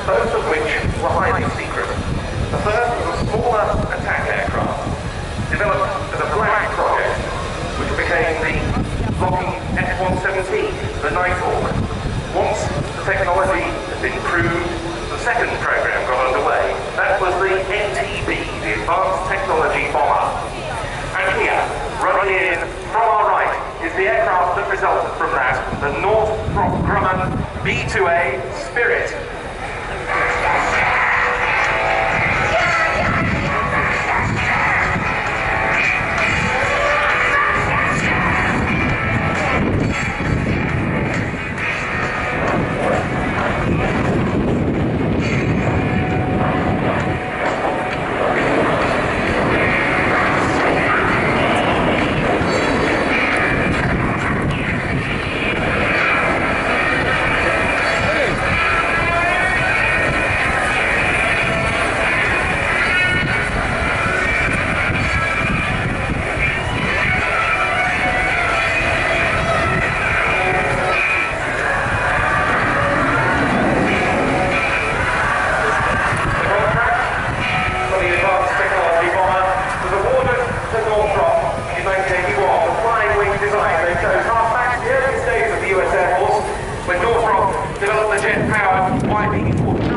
both of which were highly secret. The first was a smaller attack aircraft, developed as a black project, which became the Lockheed F-117, the Nighthawk. Once the technology had been proved, the second program got underway. That was the NTB, the Advanced Technology Bomber. And here, running in from our right, is the aircraft that resulted from that, the Northrop Grumman B-2A Spirit. When Northrop developed the jet-powered YB-49,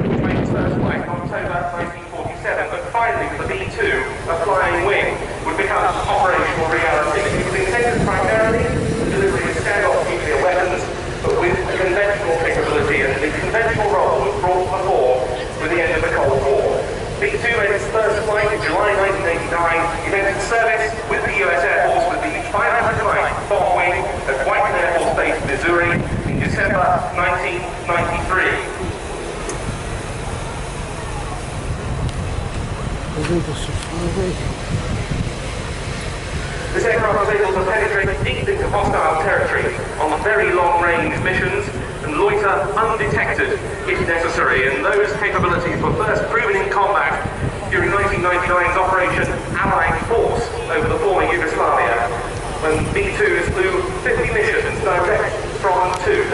which made its first flight in October 1947, but finally the B-2, a flying wing, would become operational reality. It was intended primarily for delivery of standoff nuclear weapons, but with a conventional capability, and the conventional role was brought to the fore with the end of the Cold War. B-2 made its first flight in July 1989. It entered service with the US Air Force with the 509th Bomb Wing at Whiteman Air Force Base, Missouri, in December 1993. This aircraft was able to penetrate deep into hostile territory on very long-range missions and loiter undetected if necessary, and those capabilities were first proven in combat during 1999's Operation Allied Force over the former Yugoslavia, when B-2s flew 50 missions direct from and to